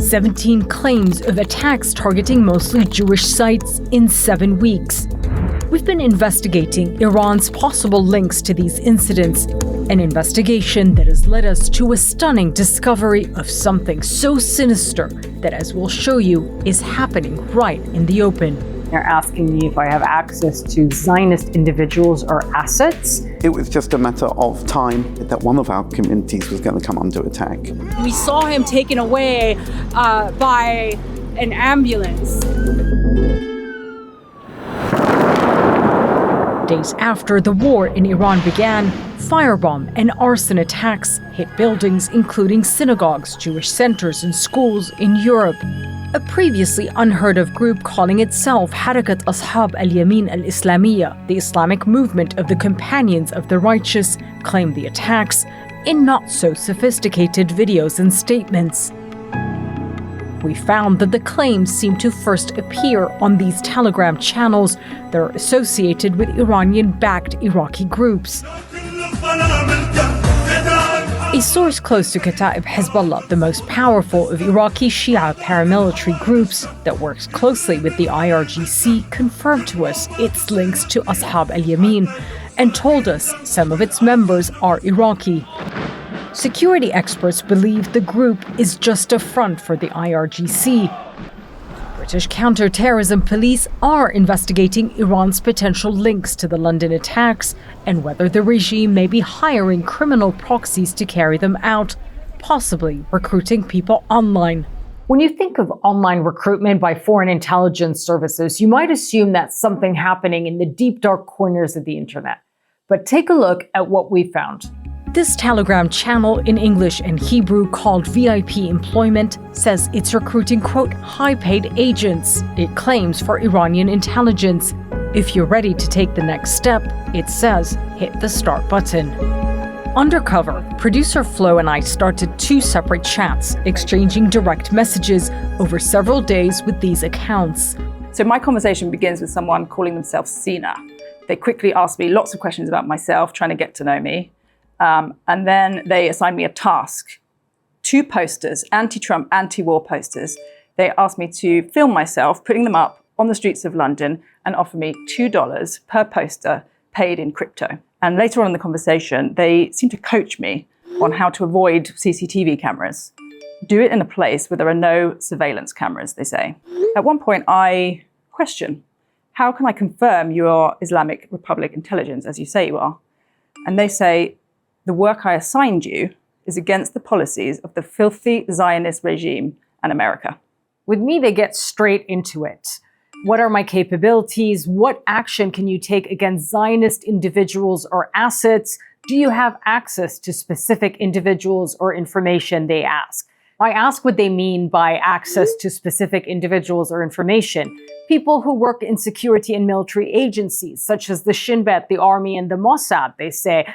17 claims of attacks targeting mostly Jewish sites in 7 weeks. We've been investigating Iran's possible links to these incidents, an investigation that has led us to a stunning discovery of something so sinister that, as we'll show you, is happening right in the open. They're asking me if I have access to Zionist individuals or assets. It was just a matter of time that one of our communities was going to come under attack. We saw him taken away by an ambulance. Days after the war in Iran began, firebomb and arson attacks hit buildings including synagogues, Jewish centers, and schools in Europe. A previously unheard-of group calling itself Harakat Ashab al-Yamin al-Islamia, the Islamic Movement of the Companions of the Righteous, claimed the attacks in not-so-sophisticated videos and statements. We found that the claims seem to first appear on these Telegram channels that are associated with Iranian-backed Iraqi groups. A source close to Kataib Hezbollah, the most powerful of Iraqi Shia paramilitary groups that works closely with the IRGC, confirmed to us its links to Ashab al-Yamin and told us some of its members are Iraqi. Security experts believe the group is just a front for the IRGC. British counter-terrorism police are investigating Iran's potential links to the London attacks and whether the regime may be hiring criminal proxies to carry them out, possibly recruiting people online. When you think of online recruitment by foreign intelligence services, you might assume that's something happening in the deep, dark corners of the internet. But take a look at what we found. This Telegram channel in English and Hebrew called VIP Employment says it's recruiting, quote, high-paid agents. It claims for Iranian intelligence. If you're ready to take the next step, it says, hit the start button. Undercover, producer Flo and I started 2 separate chats, exchanging direct messages over several days with these accounts. So my conversation begins with someone calling themselves Sina. They quickly ask me lots of questions about myself, trying to get to know me. And then they assigned me a task. 2 posters, anti-Trump, anti-war posters. They asked me to film myself, putting them up on the streets of London and offer me $2 per poster paid in crypto. And later on in the conversation, they seemed to coach me on how to avoid CCTV cameras. Do it in a place where there are no surveillance cameras, they say. At one point, I question, how can I confirm you are Islamic Republic intelligence, as you say you are? And they say, the work I assigned you is against the policies of the filthy Zionist regime and America. With me, they get straight into it. What are my capabilities? What action can you take against Zionist individuals or assets? Do you have access to specific individuals or information, they ask. I ask what they mean by access to specific individuals or information. People who work in security and military agencies, such as the Shin Bet, the Army, and the Mossad, they say.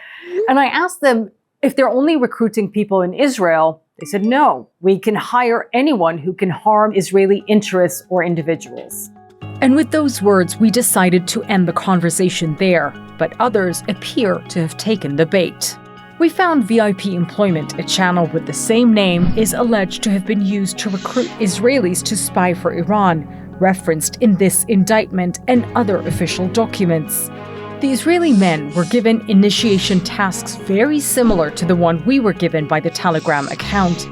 And I asked them if they're only recruiting people in Israel. They said, no, we can hire anyone who can harm Israeli interests or individuals. And with those words, we decided to end the conversation there, but others appear to have taken the bait. We found VIP Employment, a channel with the same name, is alleged to have been used to recruit Israelis to spy for Iran, referenced in this indictment and other official documents. The Israeli men were given initiation tasks very similar to the one we were given by the Telegram account.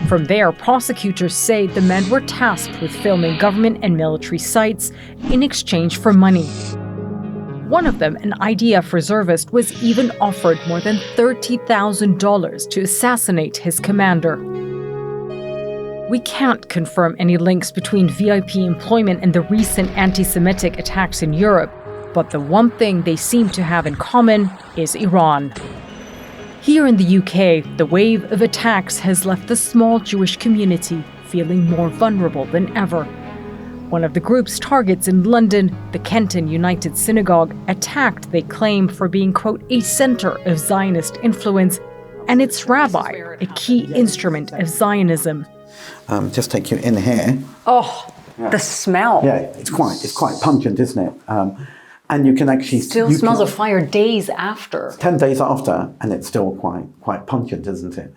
From there, prosecutors say the men were tasked with filming government and military sites in exchange for money. One of them, an IDF reservist, was even offered more than $30,000 to assassinate his commander. We can't confirm any links between VIP Employment and the recent anti-Semitic attacks in Europe, but the one thing they seem to have in common is Iran. Here in the UK, the wave of attacks has left the small Jewish community feeling more vulnerable than ever. One of the group's targets in London, the Kenton United Synagogue, attacked, they claim, for being, quote, a center of Zionist influence, and its rabbi, a key instrument of Zionism. Just take you in here. Oh, yeah. The smell. Yeah, it's quite pungent, isn't it? And you can actually... Still smells of fire days after. 10 days after, and it's still quite pungent, isn't it?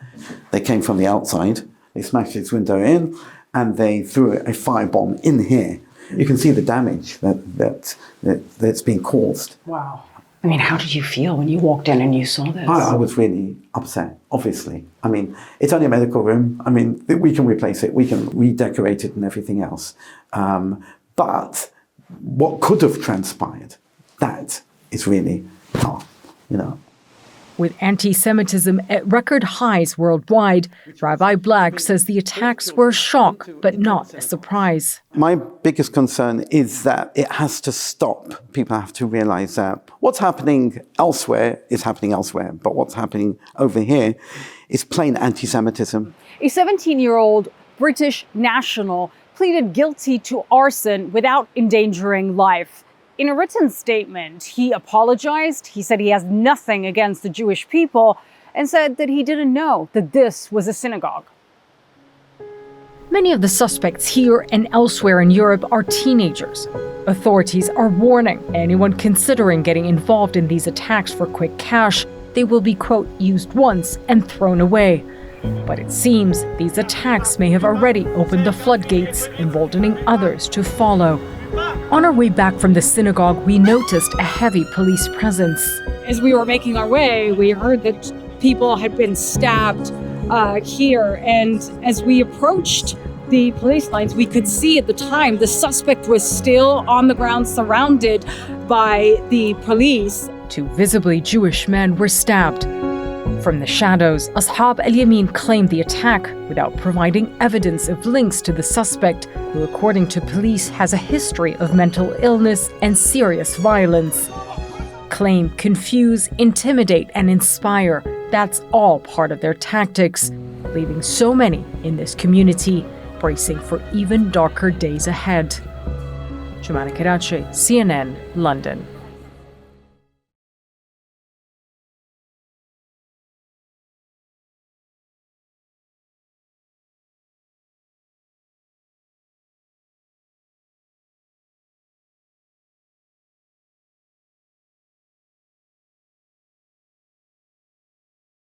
They came from the outside, They smashed his window in, and they threw a firebomb in here. You can see the damage that's been caused. Wow. I mean, how did you feel when you walked in and you saw this? I was really upset, obviously. I mean, it's only a medical room. I mean, we can replace it. We can redecorate it and everything else. But what could have transpired, that is really tough, you know. With anti-Semitism at record highs worldwide, Rabbi Black says the attacks were a shock, but not a surprise. My biggest concern is that it has to stop. People have to realize that what's happening elsewhere is happening elsewhere, but what's happening over here is plain anti-Semitism. A 17-year-old British national pleaded guilty to arson without endangering life. In a written statement, he apologized. He said he has nothing against the Jewish people and said that he didn't know that this was a synagogue. Many of the suspects here and elsewhere in Europe are teenagers. Authorities are warning anyone considering getting involved in these attacks for quick cash. They will be, quote, used once and thrown away. But it seems these attacks may have already opened the floodgates, emboldening others to follow. On our way back from the synagogue, we noticed a heavy police presence. As we were making our way, we heard that people had been stabbed here. And as we approached the police lines, we could see at the time the suspect was still on the ground, surrounded by the police. 2 visibly Jewish men were stabbed. From the shadows, Ashab al-Yamin claimed the attack without providing evidence of links to the suspect, who, according to police, has a history of mental illness and serious violence. Claim, confuse, intimidate, and inspire. That's all part of their tactics, leaving so many in this community bracing for even darker days ahead. Harakat Ashab, CNN, London.